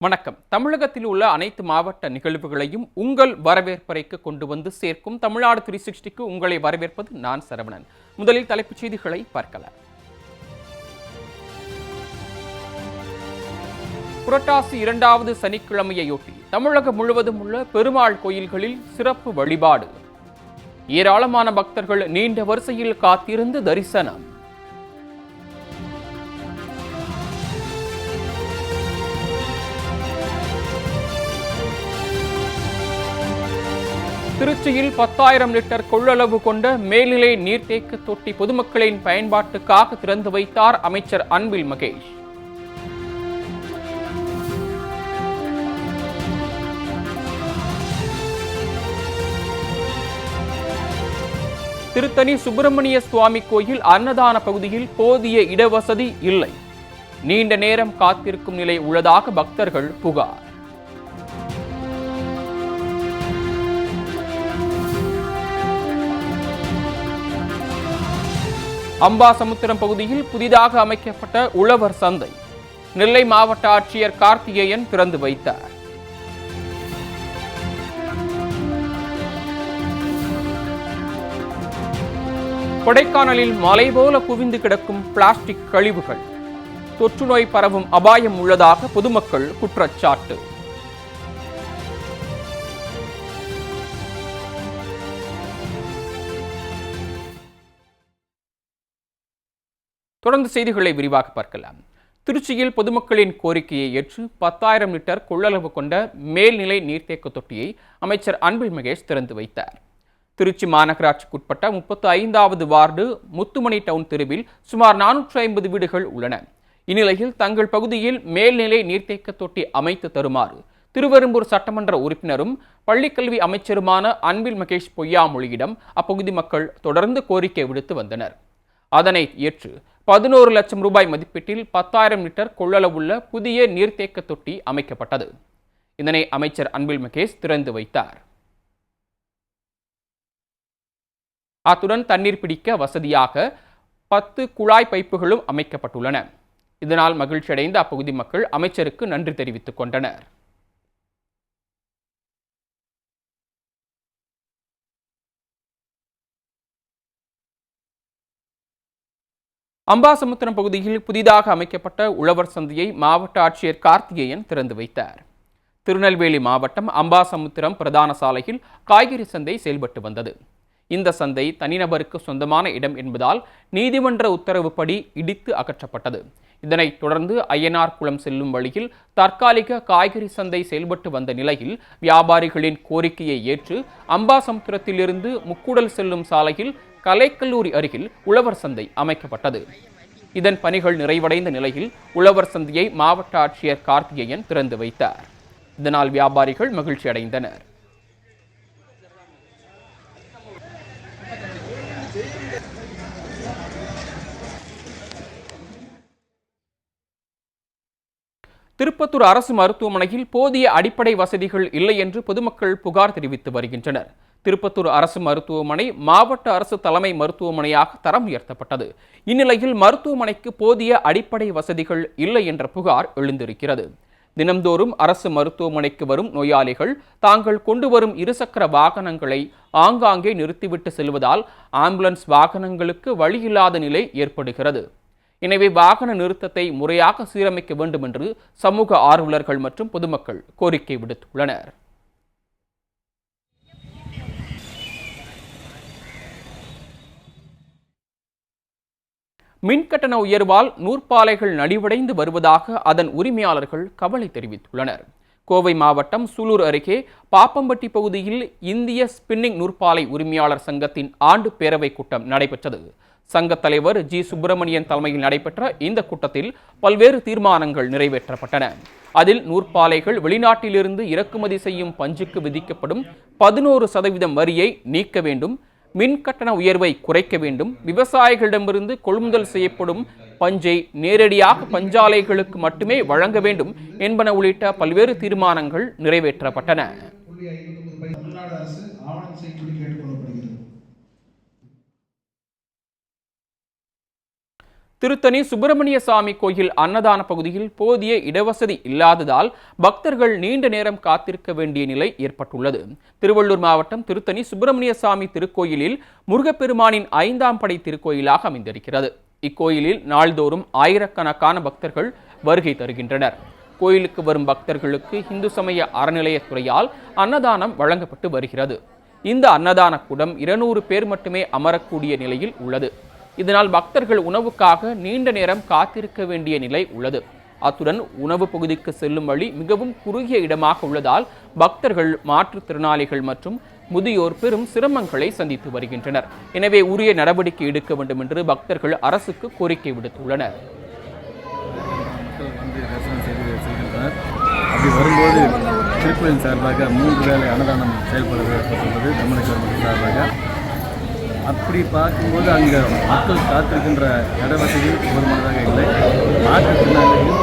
வணக்கம். தமிழகத்தில் உள்ள அனைத்து மாவட்ட நிகழ்வுகளையும் உங்கள் வரவேற்பறைக்கு கொண்டு வந்து சேர்க்கும் தமிழ்நாடு 360க்கு உங்களை வரவேற்பது நான் சரவணன். முதலில் தலைப்புச் செய்திகளை பார்க்கலாம். புரட்டாசி 2வது சனிக்கிழமையொட்டி தமிழகம் முழுவதும் உள்ள பெருமாள் கோயில்களில் சிறப்பு வழிபாடு. ஏராளமான பக்தர்கள் நீண்ட வரிசையில் காத்திருந்து தரிசனம். திருச்சியில் 10,000 லிட்டர் கொள்ளளவு கொண்ட மேல்நிலை நீர்த்தேக்க தொட்டி பொதுமக்களின் பயன்பாட்டுக்காக திறந்து வைத்தார் அமைச்சர் அன்பில் மகேஷ். திருத்தணி சுப்பிரமணிய சுவாமி கோயில் அன்னதான பகுதியில் போதிய இடவசதி இல்லை. நீண்ட நேரம் காத்திருக்கும் நிலை உள்ளதாக பக்தர்கள் புகார். அம்பாசமுத்திரம் பகுதியில் புதிதாக அமைக்கப்பட்ட உழவர் சந்தை நெல்லை மாவட்ட ஆட்சியர் கார்த்திகேயன் திறந்து வைத்தார். கொடைக்கானலில் மலை போல குவிந்து கிடக்கும் பிளாஸ்டிக் கழிவுகள். தொற்று நோய் பரவும் அபாயம் உள்ளதாக பொதுமக்கள் குற்றச்சாட்டு. தொடர்ந்து செய்திகளை விரிவாக பார்க்கலாம். திருச்சியில் பொதுமக்களின் கோரிக்கையை ஏற்று 10,000 லிட்டர் கொள்ளளவு கொண்ட மேல்நிலை நீர்த்தேக்க தொட்டியை அமைச்சர் அன்பில் மகேஷ் திறந்து வைத்தார். திருச்சி மாநகராட்சிக்குட்பட்ட 35வது வார்டு முத்துமணி டவுன் தெருவில் சுமார் 450 வீடுகள் உள்ளன. இந்நிலையில் தங்கள் பகுதியில் மேல்நிலை நீர்த்தேக்க தொட்டி அமைத்து தருமாறு திருவெரும்பூர் சட்டமன்ற உறுப்பினரும் பள்ளிக்கல்வி அமைச்சருமான அன்பில் மகேஷ் பொய்யாமொழியிடம் அப்பகுதி மக்கள் தொடர்ந்து கோரிக்கை விடுத்து வந்தனர். அதனை ஏற்று 11 லட்சம் ரூபாய் மதிப்பீட்டில் 10,000 லிட்டர் கொள்ளளவுள்ள புதிய நீர்த்தேக்க தொட்டி அமைக்கப்பட்டது. இதனை அமைச்சர் அன்பில் மகேஷ் திறந்து வைத்தார். அத்துடன் தண்ணீர் பிடிக்க வசதியாக 10 குழாய் பைப்புகளும் அமைக்கப்பட்டுள்ளன. இதனால் மகிழ்ச்சியடைந்த அப்பகுதி மக்கள் அமைச்சருக்கு நன்றி தெரிவித்துக் கொண்டனர். அம்பாசமுத்திரம் பகுதியில் புதிதாக அமைக்கப்பட்ட உழவர் சந்தையை மாவட்ட ஆட்சியர் கார்த்திகேயன் திறந்து வைத்தார். திருநெல்வேலி மாவட்டம் அம்பாசமுத்திரம் பிரதான சாலையில் காய்கறி சந்தை செயல்பட்டு வந்தது. இந்த சந்தை தனிநபருக்கு சொந்தமான இடம் என்பதால் நீதிமன்ற உத்தரவுப்படி இடித்து அகற்றப்பட்டது. இதனைத் தொடர்ந்து அய்யனார் குளம் செல்லும் வழியில் தற்காலிக காய்கறி சந்தை செயல்பட்டு வந்த நிலையில் வியாபாரிகளின் கோரிக்கையை ஏற்று அம்பாசமுத்திரத்திலிருந்து முக்கூடல் செல்லும் சாலையில் கலைக்கல்லூரி அருகில் உழவர் சந்தை அமைக்கப்பட்டது. இதன் பணிகள் நிறைவடைந்த நிலையில் உழவர் சந்தையை மாவட்ட ஆட்சியர் கார்த்திகேயன் திறந்து வைத்தார். இதனால் வியாபாரிகள் மகிழ்ச்சி அடைந்தனர். திருப்பத்தூர் அரசு மருத்துவமனையில் போதிய அடிப்படை வசதிகள் இல்லை என்று பொதுமக்கள் புகார் தெரிவித்து வருகின்றனர். திருப்பத்தூர் அரசு மருத்துவமனை மாவட்ட அரசு தலைமை மருத்துவமனையாக தரம் உயர்த்தப்பட்டது. இந்நிலையில் மருத்துவமனைக்கு போதிய அடிப்படை வசதிகள் இல்லை என்ற புகார் எழுந்திருக்கிறது. தினம்தோறும் அரசு மருத்துவமனைக்கு வரும் நோயாளிகள் தாங்கள் கொண்டு வரும் இருசக்கர வாகனங்களை ஆங்காங்கே நிறுத்திவிட்டு செல்வதால் ஆம்புலன்ஸ் வாகனங்களுக்கு வழியில்லாத நிலை ஏற்படுகிறது. எனவே வாகன நிறுத்தத்தை முறையாக சீரமைக்க வேண்டும் என்று சமூக ஆர்வலர்கள் மற்றும் பொதுமக்கள் கோரிக்கை விடுத்துள்ளனர். மின்கட்டண உயர்வால் நூற்பாலைகள் நலிவடைந்து வருவதாக அதன் உரிமையாளர்கள் கவலை தெரிவித்துள்ளனர். கோவை மாவட்டம் சூலூர் அருகே பாப்பம்பட்டி பகுதியில் இந்திய ஸ்பின்னிங் நூற்பாலை உரிமையாளர் சங்கத்தின் ஆண்டு பேரவைக் கூட்டம் நடைபெற்றது. சங்கத் தலைவர் ஜி சுப்பிரமணியன் தலைமையில் நடைபெற்ற இந்த கூட்டத்தில் பல்வேறு தீர்மானங்கள் நிறைவேற்றப்பட்டன. அதில் நூற்பாலைகள் வெளிநாட்டிலிருந்து இறக்குமதி செய்யும் பஞ்சுக்கு விதிக்கப்படும் 11% வரியை நீக்க வேண்டும், மின் கட்டண உயர்வை குறைக்க வேண்டும், விவசாயிகளிடமிருந்து கொள்முதல் செய்யப்படும் பஞ்சை நேரடியாக பஞ்சாலைகளுக்கு மட்டுமே வழங்க வேண்டும் என்பன உள்ளிட்ட பல்வேறு தீர்மானங்கள் நிறைவேற்றப்பட்டன. திருத்தணி சுப்பிரமணிய சாமி கோயில் அன்னதான பகுதியில் போதிய இடவசதி இல்லாததால் பக்தர்கள் நீண்ட நேரம் காத்திருக்க வேண்டிய நிலை ஏற்பட்டுள்ளது. திருவள்ளூர் மாவட்டம் திருத்தணி சுப்பிரமணிய சாமி திருக்கோயிலில் முருகப்பெருமானின் 5ஆம் படை திருக்கோயிலாக அமைந்திருக்கிறது. இக்கோயிலில் நாள்தோறும் ஆயிரக்கணக்கான பக்தர்கள் வருகை தருகின்றனர். கோயிலுக்கு வரும் பக்தர்களுக்கு இந்து சமய அறநிலையத்துறையால் அன்னதானம் வழங்கப்பட்டு வருகிறது. இந்த அன்னதான கூடம் 200 பேர் மட்டுமே அமரக்கூடிய நிலையில் உள்ளது. இதனால் பக்தர்கள் உணவுக்காக நீண்ட நேரம் காத்திருக்க வேண்டிய நிலை உள்ளது. அத்துடன் உணவு பகுதிக்கு செல்லும் வழி மிகவும் குறுகிய இடமாக உள்ளதால் பக்தர்கள், மாற்றுத்திறனாளிகள் மற்றும் முதியோர் பெரும் சிரமங்களை சந்தித்து வருகின்றனர். எனவே உரிய நடவடிக்கை எடுக்க வேண்டும் என்று பக்தர்கள் அரசுக்கு கோரிக்கை விடுத்துள்ளனர். அப்படி வரும்போது திருக்கோயில் சார்பாக 3 வேளை அன்னதானம் செயல்படுவது தமிழக கவர்மெண்ட் சார்பாக. அப்படி பார்க்கும்போது அங்கே மக்கள் காத்திருக்கின்ற இடவசதி போதுமானதாக இல்லை. மாற்றுத்திறனாளிகள்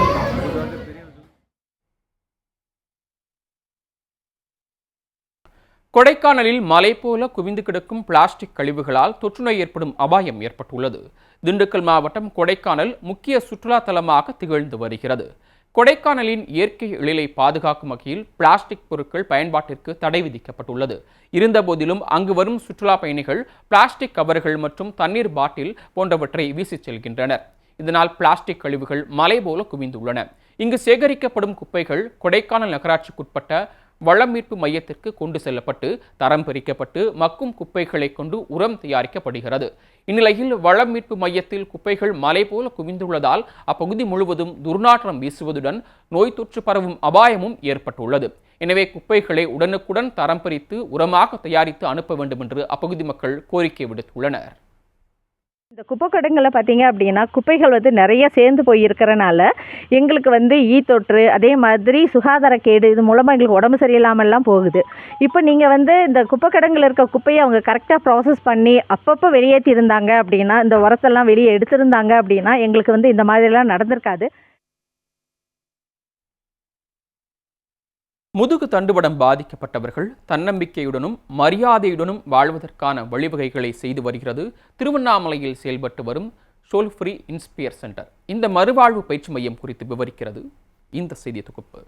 கொடைக்கானலில் மலை போல குவிந்து கிடக்கும் பிளாஸ்டிக் கழிவுகளால் தொற்றுநோய் ஏற்படும் அபாயம் ஏற்பட்டுள்ளது. திண்டுக்கல் மாவட்டம் கொடைக்கானல் முக்கிய சுற்றுலா தலமாக திகழ்ந்து வருகிறது. கொடைக்கானலின் இயற்கை எழிலை பாதுகாக்கும் வகையில் பிளாஸ்டிக் பொருட்கள் பயன்பாட்டிற்கு தடை விதிக்கப்பட்டுள்ளது. இருந்தபோதிலும் அங்கு வரும் சுற்றுலா பயணிகள் பிளாஸ்டிக் கவர்கள் மற்றும் தண்ணீர் பாட்டில் போன்றவற்றை வீசிச் செல்கின்றனர். இதனால் பிளாஸ்டிக் கழிவுகள் மலை போல குவிந்துள்ளன. இங்கு சேகரிக்கப்படும் குப்பைகள் கொடைக்கானல் நகராட்சிக்குட்பட்ட வளம் மீட்பு மையத்திற்கு கொண்டு செல்லப்பட்டு தரம் பிரிக்கப்பட்டு மக்கும் குப்பைகளை கொண்டு உரம் தயாரிக்கப்படுகிறது. இந்நிலையில் வளம் மீட்பு மையத்தில் குப்பைகள் மலை போல குவிந்துள்ளதால் அப்பகுதி முழுவதும் துர்நாற்றம் வீசுவதுடன் நோய் தொற்று பரவும் அபாயமும் ஏற்பட்டுள்ளது. எனவே குப்பைகளை உடனுக்குடன் தரம் பிரித்து உரமாக தயாரித்து அனுப்ப வேண்டும் என்று அப்பகுதி மக்கள் கோரிக்கை விடுத்துள்ளனர். இந்த குப்பை கிடங்குல பார்த்தீங்க அப்படின்னா குப்பைகள் நிறைய சேர்ந்து போயிருக்கிறனால எங்களுக்கு ஈ தொற்று, அதே மாதிரி சுகாதாரக்கேடு, இது மூலமாக எங்களுக்கு உடம்பு சரியில்லாமல்லாம் போகுது. இப்போ நீங்கள் இந்த குப்பை கிடங்குல இருக்க குப்பையை அவங்க கரெக்டாக ப்ராசஸ் பண்ணி அப்பப்போ வெளியேற்றி இருந்தாங்க அப்படின்னா, இந்த உரத்தெல்லாம் வெளியே எடுத்திருந்தாங்க அப்படின்னா எங்களுக்கு இந்த மாதிரிலாம் நடந்திருக்காது. முதுகு தண்டுவடம் பாதிக்கப்பட்டவர்கள் தன்னம்பிக்கையுடனும் மரியாதையுடனும் வாழ்வதற்கான வழிவகைகளை செய்து வருகிறது திருவண்ணாமலையில் செயல்பட்டு வரும் சோல் ஃப்ரீ இன்ஸ்பயர் சென்டர். இந்த மறுவாழ்வு பயிற்சி மையம் குறித்து விவரிக்கிறது இந்த செய்தி தொகுப்பு.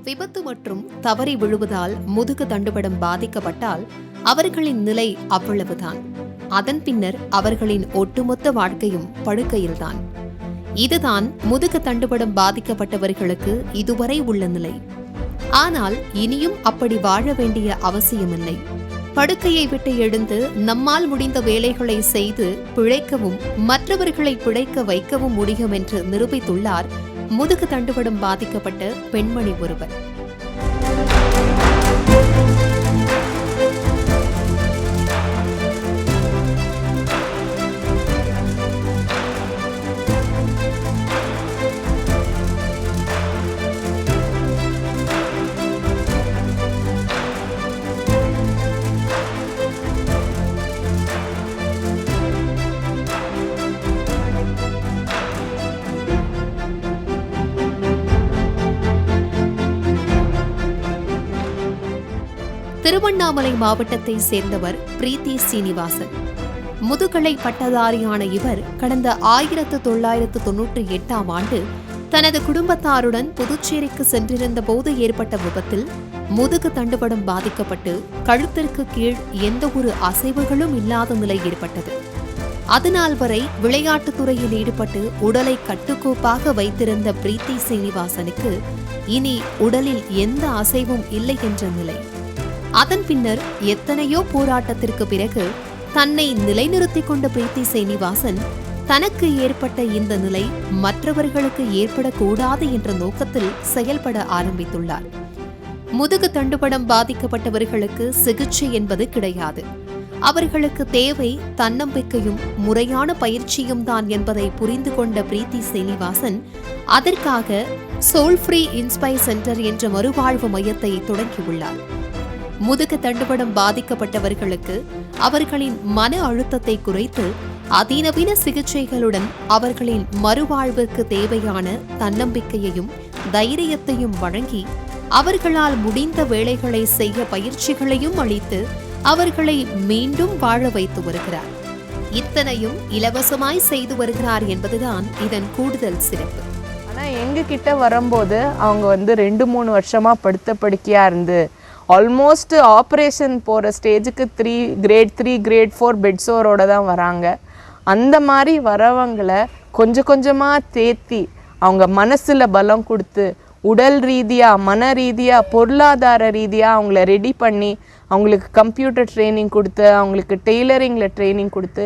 விபத்து மற்றும் தவறி விழுவதால் முதுகு தண்டுவடம் பாதிக்கப்பட்டால் அவர்களின் நிலை அவ்வளவுதான். அதன் பின்னர் அவர்களின் ஒட்டுமொத்த வாழ்க்கையும் படுக்கையில்தான். இதுதான் முதுகு தண்டுவடம் பாதிக்கப்பட்டவர்களுக்கு இதுவரை உள்ள நிலை. ஆனால் இனியும் அப்படி வாழ வேண்டிய அவசியமில்லை. படுக்கையை விட்டு எழுந்து நம்மால் முடிந்த வேலைகளை செய்து பிழைக்கவும் மற்றவர்களை பிழைக்க வைக்கவும் முடியும் என்று நிரூபித்துள்ளார் முதுகு தண்டுவடம் பாதிக்கப்பட்ட பெண்மணி ஒருவர். திருவண்ணாமலை மாவட்டத்தை சேர்ந்தவர் பிரீத்தி சீனிவாசன். முதுகலை பட்டதாரியான இவர் கடந்த 1998ஆம் ஆண்டு தனது குடும்பத்தாருடன் புதுச்சேரிக்கு சென்றிருந்த போது ஏற்பட்ட விபத்தில் முதுகு தண்டுவடம் பாதிக்கப்பட்டு கழுத்திற்கு கீழ் எந்த ஒரு அசைவுகளும் இல்லாத நிலை ஏற்பட்டது. அதுநாள் வரை விளையாட்டுத் துறையில் ஈடுபட்டு உடலை கட்டுக்கோப்பாக வைத்திருந்த பிரீத்தி சீனிவாசனுக்கு இனி உடலில் எந்த அசைவும் இல்லை என்ற நிலை. அதன் பின்னர் எத்தனையோ போராட்டத்திற்கு பிறகு தன்னை நிலைநிறுத்திக் கொண்ட பிரீத்தி சீனிவாசன் தனக்கு ஏற்பட்ட இந்த நிலை மற்றவர்களுக்கு ஏற்படக்கூடாது என்ற நோக்கத்தில் செயல்பட ஆரம்பித்துள்ளார். முதுகு தண்டுவடம் பாதிக்கப்பட்டவர்களுக்கு சிகிச்சை என்பது கிடையாது. அவர்களுக்கு தேவை தன்னம்பிக்கையும் முறையான பயிற்சியும் தான் என்பதை புரிந்து கொண்ட பிரீத்தி சீனிவாசன் அதற்காக சோல் ஃப்ரீ இன்ஸ்பயர் சென்டர் என்ற மறுவாழ்வு மையத்தை தொடங்கியுள்ளார். முதுகு தண்டுவடம் பாதிக்கப்பட்டவர்களுக்கு அவர்களின் மன அழுத்தத்தை குறைத்து அதிநவீன சிகிச்சைகளுடன் அவர்களின் மறுவாழ்விற்கு தேவையான தன்னம்பிக்கையையும் தைரியத்தையும் வழங்கி அவர்களால் முடிந்த வேலைகளை செய்ய பயிற்சிகளையும் அளித்து அவர்களை மீண்டும் வாழ வைத்து வருகிறார். இத்தனையும் இலவசமாய் செய்து வருகிறார் என்பதுதான் இதன் கூடுதல் சிறப்பு. ஆனால் எங்ககிட்ட வரும்போது அவங்க வந்து 2-3 வருஷமாக படுத்த படுக்கையாக இருந்து ஆல்மோஸ்ட் ஆப்ரேஷன் போகிற ஸ்டேஜுக்கு கிரேட் 3 கிரேட் 4 பெட்ஸோரோட தான் வராங்க. அந்த மாதிரி வரவங்களை கொஞ்சம் கொஞ்சமாக தேத்தி அவங்க மனசில் பலம் கொடுத்து உடல் ரீதியாக மன ரீதியாக பொருளாதார ரீதியாக அவங்கள ரெடி பண்ணி அவங்களுக்கு கம்ப்யூட்டர் ட்ரைனிங் கொடுத்து அவங்களுக்கு டெய்லரிங்கில் ட்ரைனிங் கொடுத்து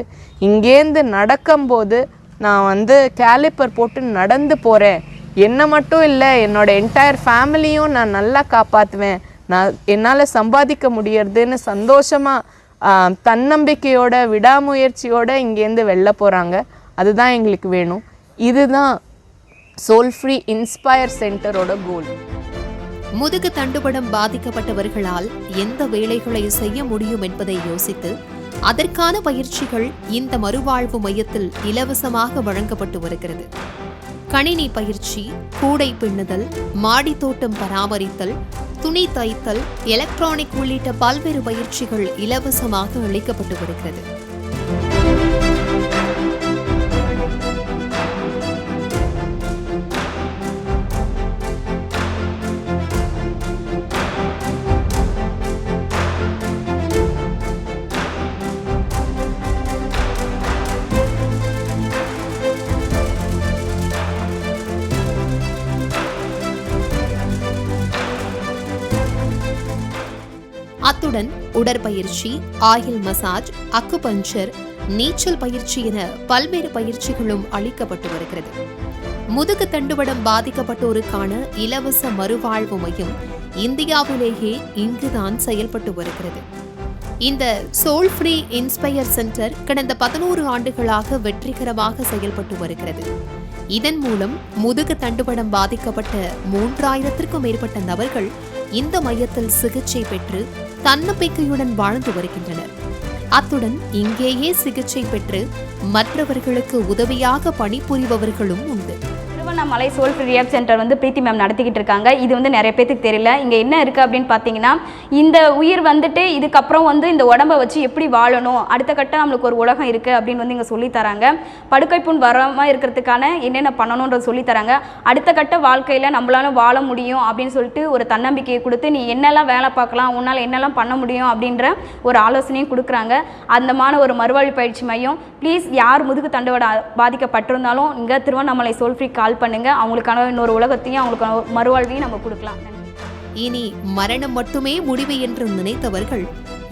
இங்கேருந்து நடக்கும்போது நான் வந்து கேலிப்பர் போட்டு நடந்து போகிறேன், என்னை மட்டும் இல்லை என்னோடய என்டையர் ஃபேமிலியும் நான் நல்லா காப்பாற்றுவேன், நான் என்னால் சம்பாதிக்க முடியறதுன்னு சந்தோஷமாக தன்னம்பிக்கையோட விடாமுயற்சியோடு இங்கேருந்து வெளில போகிறாங்க. அதுதான் எங்களுக்கு வேணும். இதுதான் சோல் ஃப்ரீ இன்ஸ்பயர் சென்டரோட கோல். முதுகு தண்டுவடம் பாதிக்கப்பட்டவர்களால் எந்த வேலைகளை செய்ய முடியும் என்பதை யோசித்து அதற்கான பயிற்சிகள் இந்த மறுவாழ்வு மையத்தில் இலவசமாக வழங்கப்பட்டு வருகிறது. கணினி பயிற்சி, கூடை பின்னுதல், மாடித்தோட்டம் பராமரித்தல், துணி தைத்தல், எலக்ட்ரானிக் உள்ளிட்ட பல்வேறு பயிற்சிகள் இலவசமாக அளிக்கப்பட்டு வருகிறது. அத்துடன் உடற்பயிற்சி, ஆயில் மசாஜ், அக்குபஞ்சர், நீச்சல் பயிற்சி என பல்வேறு பயிற்சிகளும் அளிக்கப்பட்டு வருகிறது. முதுகு தண்டுவடம் பாதிக்கப்பட்டோருக்கான இலவச மறுவாழ்வு மையம் இந்தியாவிலேயே இங்குதான் செயல்பட்டு வருகிறது. இந்த சோல் ஃப்ரீ இன்ஸ்பயர் சென்டர் கடந்த 11 ஆண்டுகளாக வெற்றிகரமாக செயல்பட்டு வருகிறது. இதன் மூலம் முதுகு தண்டுவடம் பாதிக்கப்பட்ட 3000த்திற்கும் மேற்பட்ட நபர்கள் இந்த மையத்தில் சிகிச்சை பெற்று தன்னம்பிக்கையுடன் வாழ்ந்து வருகின்றனர். அத்துடன் இங்கேயே சிகிச்சை பெற்று மற்றவர்களுக்கு உதவியாக பணிபுரிபவர்களும் உண்டு. Tiruvannamalai soul free rehab centre வந்து பிரீத்தி மேம் நடத்திக்கிட்டு இருக்காங்க. இது வந்து நிறைய பேருக்கு தெரியல. இங்கே என்ன இருக்குது அப்படின்னு பார்த்தீங்கன்னா, இந்த உயிர் வந்துட்டு இதுக்கப்புறம் வந்து இந்த உடம்பை வச்சு எப்படி வாழணும், அடுத்த கட்டம் நம்மளுக்கு ஒரு உலகம் இருக்குது அப்படின்னு வந்து இங்கே சொல்லித்தராங்க. படுக்கை புண் வராமல் இருக்கிறதுக்கான என்னென்ன பண்ணணுன்றது சொல்லித்தராங்க. அடுத்த கட்ட வாழ்க்கையில் நம்மளால வாழ முடியும் அப்படின்னு சொல்லிட்டு ஒரு தன்னம்பிக்கையை கொடுத்து நீ என்னெல்லாம் வேலை பார்க்கலாம், உன்னால் என்னெல்லாம் பண்ண முடியும் அப்படின்ற ஒரு ஆலோசனையும் கொடுக்குறாங்க. அந்தமான ஒரு மறுவாழ்வு பயிற்சி மையம். ப்ளீஸ் யார் முதுகு தண்டுவட பாதிக்கப்பட்டிருந்தாலும் இங்கே திருவண்ணாமலை சோல் ஃப்ரீ கால் பண்ணுங்க. அவங்களுக்கான இன்னொரு உலகத்தையும் அவங்களுக்கான மறுவாழ்வையும் நம்ம கொடுக்கலாம். இனி மரணம் மட்டுமே முடிவு என்று நினைத்தவர்கள்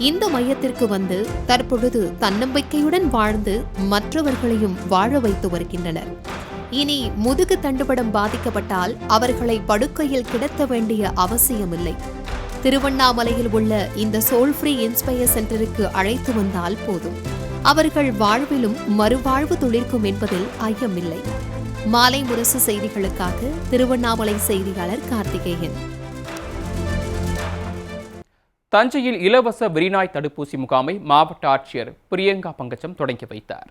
இந்த மையத்திற்கு வந்து தற்பொழுது தன்னம்பிக்கையுடன் வாழ்ந்து மற்றவர்களையும் வாழ வைத்து வருகின்றனர். இனி முதுகு தண்டுவடம் பாதிக்கப்பட்டால் அவர்களை படுக்கையில் கிடத்த வேண்டிய அவசியமில்லை. திருவண்ணாமலையில் உள்ள இந்த சோல் ஃப்ரீ இன்ஸ்பயர் சென்டருக்கு அழைத்து வந்தால் போதும். அவர்கள் வாழ்விலும் மறுவாழ்வு துளிர்க்கும் என்பதில் ஐயமில்லை. மாலை முரசு செய்திகளுக்காக திருவண்ணாமலை செய்தியாளர் கார்த்திகேயன். தஞ்சையில் இலவச வெறிநாய் தடுப்பூசி முகாமை மாவட்ட ஆட்சியர் பிரியங்கா பங்கஜம் தொடங்கி வைத்தார்.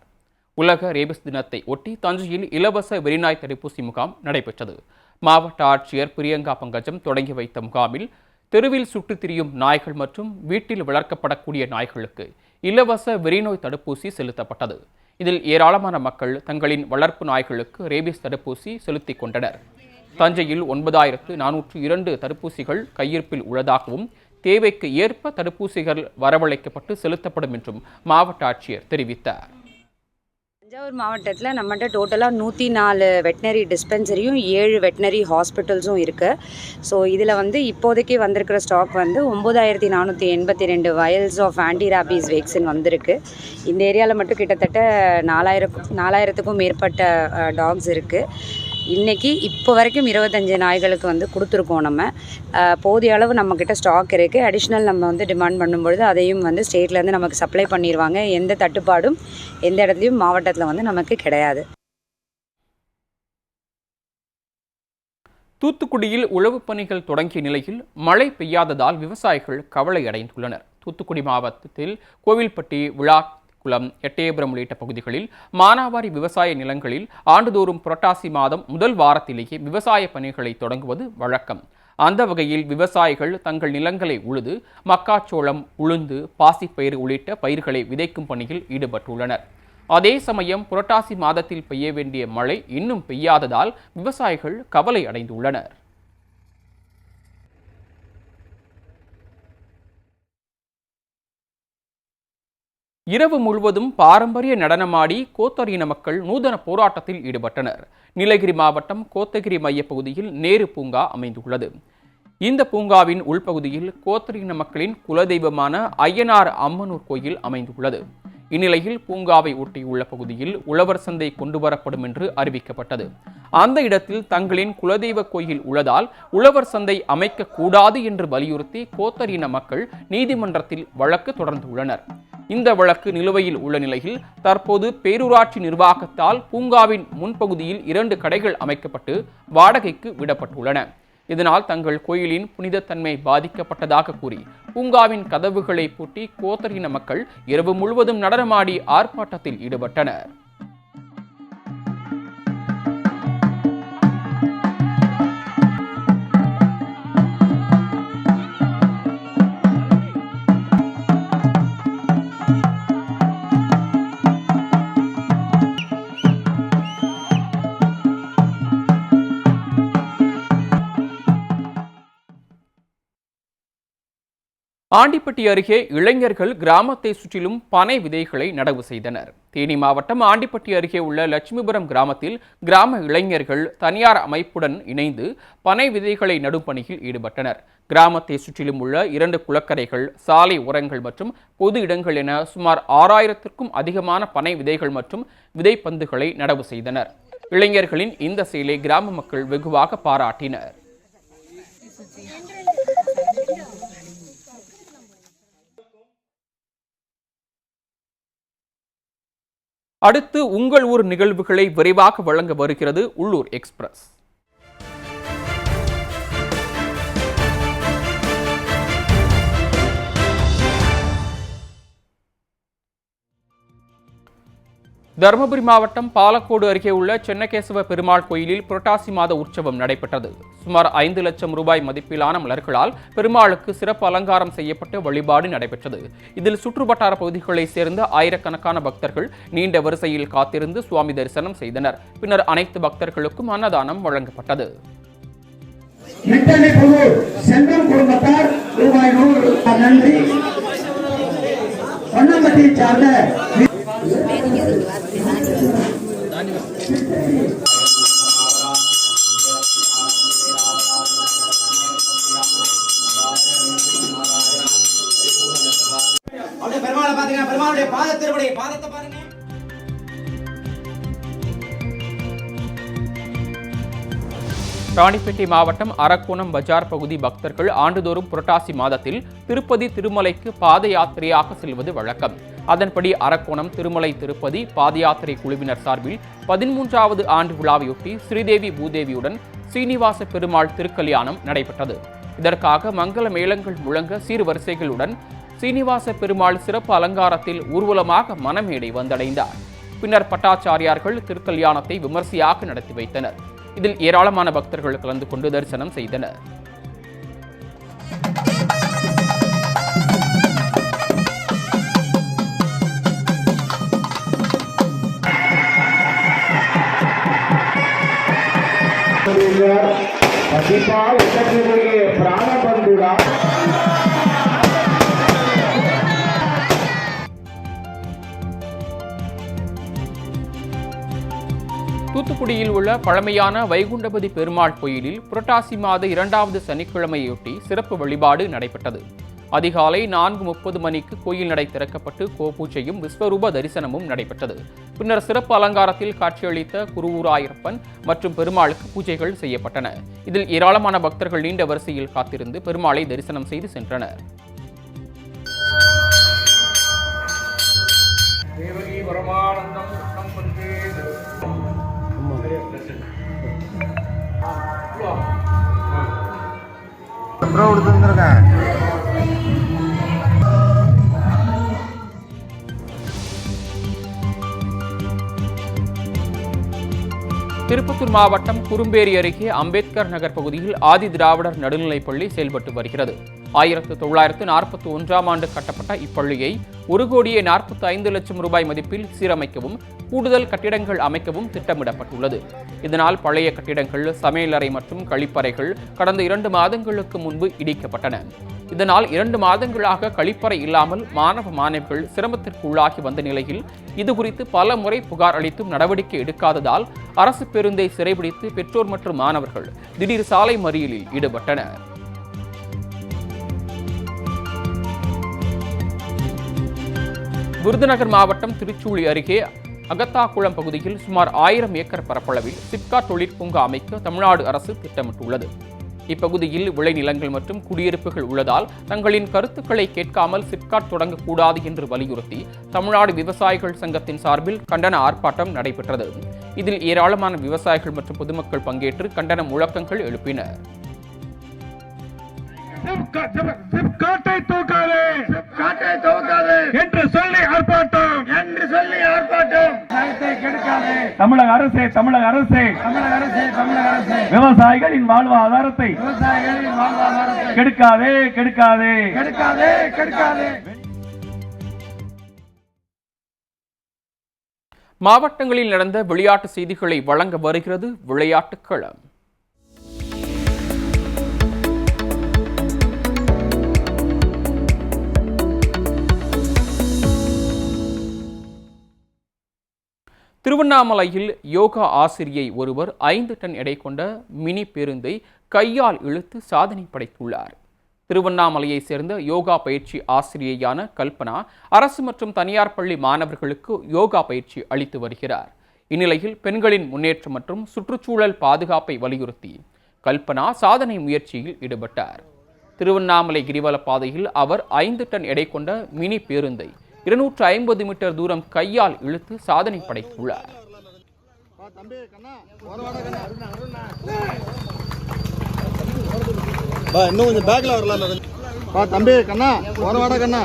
உலக ரேபிஸ் தினத்தை ஒட்டி தஞ்சையில் இலவச வெறிநாய் தடுப்பூசி முகாம் நடைபெற்றது. மாவட்ட ஆட்சியர் பிரியங்கா பங்கஜம் தொடங்கி வைத்த முகாமில் தெருவில் சுற்றித் திரியும் நாய்கள் மற்றும் வீட்டில் வளர்க்கப்படக்கூடிய நாய்களுக்கு இலவச வெறிநோய் தடுப்பூசி செலுத்தப்பட்டது. இதில் ஏராளமான மக்கள் தங்களின் வளர்ப்பு நாய்களுக்கு ரேபிஸ் தடுப்பூசி செலுத்திக் கொண்டனர். தஞ்சையில் 9402 தடுப்பூசிகள் கையிருப்பில் உள்ளதாகவும் தேவைக்கு ஏற்ப தடுப்பூசிகள் வரவழைக்கப்பட்டு செலுத்தப்படும் என்றும் மாவட்ட ஆட்சியர் தெரிவித்தார். தஞ்சாவூர் மாவட்டத்தில் நம்மகிட்ட டோட்டலாக 104 வெட்டினரி டிஸ்பென்சரியும் 7 வெட்டினரி ஹாஸ்பிட்டல்ஸும் இருக்குது. ஸோ இதில் வந்து இப்போதைக்கு வந்திருக்கிற ஸ்டாக் வந்து 9482 vials of anti rabies vaccine வந்திருக்கு. இந்த ஏரியாவில் மட்டும் கிட்டத்தட்ட 4000த்துக்கும் மேற்பட்ட டாக்ஸ் இருக்குது. இன்றைக்கி இப்போ வரைக்கும் 25 நாய்களுக்கு வந்து கொடுத்துருக்கோம். நம்ம போதிய அளவு நம்மக்கிட்ட ஸ்டாக் இருக்குது. அடிஷ்னல் நம்ம வந்து டிமாண்ட் பண்ணும்பொழுது அதையும் வந்து ஸ்டேட்லேருந்து நமக்கு சப்ளை பண்ணிடுவாங்க. எந்த தட்டுப்பாடும் எந்த இடத்துலையும் மாவட்டத்தில் வந்து நமக்கு கிடையாது. தூத்துக்குடியில் உழவு பணிகள் தொடங்கிய நிலையில் மழை பெய்யாததால் விவசாயிகள் கவலை அடைந்துள்ளனர். தூத்துக்குடி மாவட்டத்தில் கோவில்பட்டி விழா பெரியகுளம், எட்டயபுரம் உள்ளிட்ட பகுதிகளில் மானாவாரி விவசாய நிலங்களில் ஆண்டுதோறும் புரட்டாசி மாதம் முதல் வாரத்திலேயே விவசாய பணிகளை தொடங்குவது வழக்கம். அந்த வகையில் விவசாயிகள் தங்கள் நிலங்களை உழுது மக்காச்சோளம், உளுந்து, பாசிப்பயிறு உள்ளிட்ட பயிர்களை விதைக்கும் பணியில் ஈடுபட்டுள்ளனர். அதே சமயம் புரட்டாசி மாதத்தில் பெய்ய வேண்டிய மழை இன்னும் பெய்யாததால் விவசாயிகள் கவலை அடைந்துள்ளனர். இரவு முழுவதும் பாரம்பரிய நடனமாடி கோத்தர் இன மக்கள் நூதன போராட்டத்தில் ஈடுபட்டனர். நீலகிரி மாவட்டம் கோத்தகிரி மையப்பகுதியில் நேரு பூங்கா அமைந்துள்ளது. இந்த பூங்காவின் உள்பகுதியில் கோத்தர் இன மக்களின் குலதெய்வமான ஐயனார் அம்மனூர் கோயில் அமைந்துள்ளது. இந்நிலையில் பூங்காவை ஒட்டியுள்ள பகுதியில் உழவர் சந்தை கொண்டுவரப்படும் என்று அறிவிக்கப்பட்டது. அந்த இடத்தில் தங்களின் குலதெய்வ கோயில் உள்ளதால் உழவர் சந்தை அமைக்கக்கூடாது என்று வலியுறுத்தி கோத்தர் இன மக்கள் நீதிமன்றத்தில் வழக்கு தொடர்ந்துள்ளனர். இந்த வழக்கு நிலுவையில் உள்ள நிலையில் தற்போது பேரூராட்சி நிர்வாகத்தால் பூங்காவின் முன்பகுதியில் 2 கடைகள் அமைக்கப்பட்டு வாடகைக்கு விடப்பட்டுள்ளன. இதனால் தங்கள் கோயிலின் புனிதத்தன்மை பாதிக்கப்பட்டதாக கூறி பூங்காவின் கதவுகளை பூட்டி கோத்தர் இன மக்கள் இரவு முழுவதும் நடனமாடி ஆர்ப்பாட்டத்தில் ஈடுபட்டனர். ஆண்டிப்பட்டி அருகே இளைஞர்கள் கிராமத்தை சுற்றிலும் பனை விதைகளை நடவு செய்தனர். தேனி மாவட்டம் ஆண்டிப்பட்டி அருகே உள்ள லட்சுமிபுரம் கிராமத்தில் கிராம இளைஞர்கள் தனியார் அமைப்புடன் இணைந்து பனை விதைகளை நடும் பணியில் ஈடுபட்டனர். கிராமத்தை சுற்றிலும் உள்ள 2 குளக்கரைகள், சாலை ஓரங்கள் மற்றும் பொது இடங்கள் என சுமார் 6000க்கும் அதிகமான பனை விதைகள் மற்றும் விதைப்பந்துகளை நடவு செய்தனர். இளைஞர்களின் இந்த செயலை கிராம மக்கள் வெகுவாக பாராட்டினர். அடுத்து உங்கள் ஊர் நிகழ்வுகளை விரைவாக வழங்க வருகிறது உள்ளூர் எக்ஸ்பிரஸ். தருமபுரி மாவட்டம் பாலக்கோடு அருகே உள்ள சென்னகேசவ பெருமாள் கோயிலில் புரட்டாசி மாத உற்சவம் நடைபெற்றது. சுமார் 5 லட்சம் ரூபாய் மதிப்பிலான மலர்களால் பெருமாளுக்கு சிறப்பு அலங்காரம் செய்யப்பட்டு வழிபாடு நடைபெற்றது. இதில் சுற்றுவட்டார பகுதிகளைச் சேர்ந்த ஆயிரக்கணக்கான பக்தர்கள் நீண்ட வரிசையில் காத்திருந்து சுவாமி தரிசனம் செய்தனர். பின்னர் அனைத்து பக்தர்களுக்கும் அன்னதானம் வழங்கப்பட்டது. ராணிப்பேட்டை மாவட்டம் அரக்கோணம் பஜார் பகுதி பக்தர்கள் ஆண்டுதோறும் புரட்டாசி மாதத்தில் திருப்பதி திருமலைக்கு பாத யாத்திரையாக செல்வது வழக்கம். அதன்படி அரக்கோணம் திருமலை திருப்பதி பாத யாத்திரை குழுவினர் சார்பில் 13வது ஆண்டு விழாவையொட்டி ஸ்ரீதேவி பூதேவியுடன் சீனிவாச பெருமாள் திருக்கல்யாணம் நடைபெற்றது. இதற்காக மங்கள மேளங்கள் முழங்க சீர்வரிசைகளுடன் சீனிவாச பெருமாள் சிறப்பு அலங்காரத்தில் ஊர்வலமாக மணமேடை வந்தடைந்தார். பின்னர் பட்டாச்சாரியார்கள் திருக்கல்யாணத்தை விமர்சையாக நடத்தி வைத்தனர். இதில் ஏராளமான பக்தர்கள் கலந்து கொண்டு தரிசனம் செய்தனர். தூத்துக்குடியில் உள்ள பழமையான வைகுண்டபதி பெருமாள் கோயிலில் புரட்டாசி மாத 2வது சனிக்கிழமையொட்டி சிறப்பு வழிபாடு நடைபெற்றது. அதிகாலை 4:30 மணிக்கு கோயில் நடை திறக்கப்பட்டு கோபூஜையும் விஸ்வரூப தரிசனமும் நடைபெற்றது. பின்னர் சிறப்பு அலங்காரத்தில் காட்சியளித்த குருவூராயப்பன் மற்றும் பெருமாளுக்கு பூஜைகள் செய்யப்பட்டன. இதில் ஏராளமான பக்தர்கள் நீண்ட வரிசையில் காத்திருந்து பெருமாளை தரிசனம் செய்து சென்றனர். திருப்பத்தூர் மாவட்டம் குறும்பேரி அருகே அம்பேத்கர் நகர் பகுதியில் ஆதி திராவிடர் நடுநிலைப்பள்ளி செயல்பட்டு வருகிறது. 1941ஆம் ஆண்டு கட்டப்பட்ட இப்பள்ளியை 1,45,00,000 ரூபாய் மதிப்பில் சீரமைக்கவும் கூடுதல் கட்டிடங்கள் அமைக்கவும் திட்டமிடப்பட்டுள்ளது. இதனால் பழைய கட்டிடங்கள், சமையலறை மற்றும் கழிப்பறைகள் கடந்த 2 மாதங்களுக்கு முன்பு இடிக்கப்பட்டன. இதனால் 2 மாதங்களாக கழிப்பறை இல்லாமல் மாணவ மாணவிகள் சிரமத்திற்கு உள்ளாகி வந்த நிலையில் இதுகுறித்து பல முறை புகார் அளித்தும் நடவடிக்கை எடுக்காததால் அரசு பேருந்தை சிறைபிடித்து பெற்றோர் மற்றும் மாணவர்கள் திடீர் சாலை மறியலில் ஈடுபட்டனர். விருதுநகர் மாவட்டம் திருச்சூழி அருகே அகத்தாக்குளம் பகுதியில் சுமார் 1000 ஏக்கர் பரப்பளவில் சிப்காட் தொழிற்பூங்கா அமைக்க தமிழ்நாடு அரசு திட்டமிட்டுள்ளது. இப்பகுதியில் விளைநிலங்கள் மற்றும் குடியிருப்புகள் உள்ளதால் தங்களின் கருத்துக்களை கேட்காமல் சிப்காட் தொடங்கக்கூடாது என்று வலியுறுத்தி தமிழ்நாடு விவசாயிகள் சங்கத்தின் சார்பில் கண்டன ஆர்ப்பாட்டம் நடைபெற்றது. இதில் ஏராளமான விவசாயிகள் மற்றும் பொதுமக்கள் பங்கேற்று கண்டன முழக்கங்கள் எழுப்பினர். தமிழக அரசே விவசாயிகளின் வாழ்வாதாரத்தை கெடுக்காதே. மாவட்டங்களில் நடந்த விளையாட்டு செய்திகளை வழங்க வருகிறது விளையாட்டுக் களம். திருவண்ணாமலையில் யோகா ஆசிரியை ஒருவர் 5 டன் எடை கொண்ட மினி பேருந்தை கையால் இழுத்து சாதனை படைத்துள்ளார். திருவண்ணாமலையை சேர்ந்த யோகா பயிற்சி ஆசிரியையான கல்பனா அரசு மற்றும் தனியார் பள்ளி மாணவர்களுக்கு யோகா பயிற்சி அளித்து வருகிறார். இந்நிலையில் பெண்களின் முன்னேற்றம் மற்றும் சுற்றுச்சூழல் பாதுகாப்பை வலியுறுத்தி கல்பனா சாதனை முயற்சியில் ஈடுபட்டார். திருவண்ணாமலை கிரிவல பாதையில் அவர் 5 டன் எடை கொண்ட மினி பேருந்தை 250 மீட்டர் தூரம் கையால் இழுத்து சாதனை படைத்துள்ளார். இன்னும் கொஞ்சம் பேக்ல வரலாம் தம்பி கண்ணா வரவாடா கண்ணா.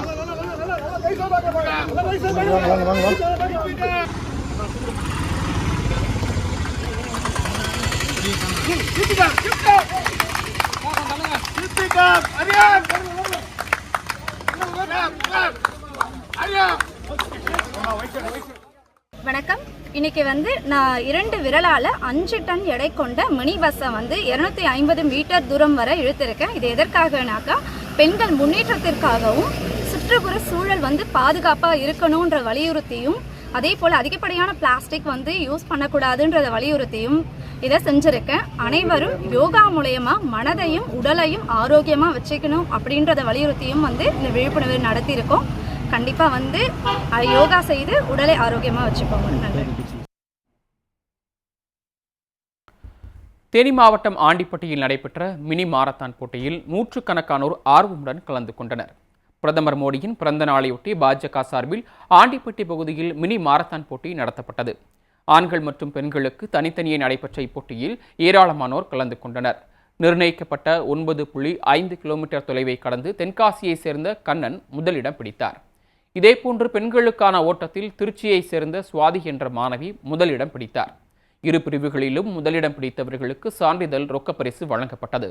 வணக்கம். இன்னைக்கு நான் 2 விரலால் 5 டன் எடை கொண்ட மினி பஸ்ஸை 250 மீட்டர் தூரம் வரை இழுத்திருக்கேன். இது எதற்காகனாக்கா பெண்கள் முன்னேற்றத்திற்காகவும் சுற்றுப்புற சூழல் பாதுகாப்பாக இருக்கணுன்ற வலியுறுத்தியும் அதே போல் அதிகப்படியான பிளாஸ்டிக் யூஸ் பண்ணக்கூடாதுன்றத வலியுறுத்தியும் இதை செஞ்சுருக்கேன். அனைவரும் யோகா மூலயமா மனதையும் உடலையும் ஆரோக்கியமாக வச்சுக்கணும் அப்படின்றத வலியுறுத்தியும் இந்த விழிப்புணர்வு நடத்தியிருக்கோம். கண்டிப்பாக யோகா செய்து உடலை ஆரோக்கியமாக வச்சுக்கோங்க. நன்றி. தேனி மாவட்டம் ஆண்டிப்பட்டியில் நடைபெற்ற மினி மாரத்தான் போட்டியில் 100கணக்கானோர் ஆர்வமுடன் கலந்து கொண்டனர். பிரதமர் மோடியின் பிறந்த நாளையொட்டி பாஜக சார்பில் ஆண்டிப்பட்டி பகுதியில் மினி மாரத்தான் போட்டி நடத்தப்பட்டது. ஆண்கள் மற்றும் பெண்களுக்கு தனித்தனியே நடைபெற்ற இப்போட்டியில் ஏராளமானோர் கலந்து கொண்டனர். நிர்ணயிக்கப்பட்ட 9.5 கிலோமீட்டர் தொலைவை கடந்து தென்காசியை சேர்ந்த கண்ணன் முதலிடம் பிடித்தார். இதேபோன்று பெண்களுக்கான ஓட்டத்தில் திருச்சியை சேர்ந்த சுவாதி என்ற மாணவி முதலிடம் பிடித்தார். இரு பிரிவுகளிலும் முதலிடம் பிடித்தவர்களுக்கு சான்றிதழ் ரொக்கப்பரிசு வழங்கப்பட்டது.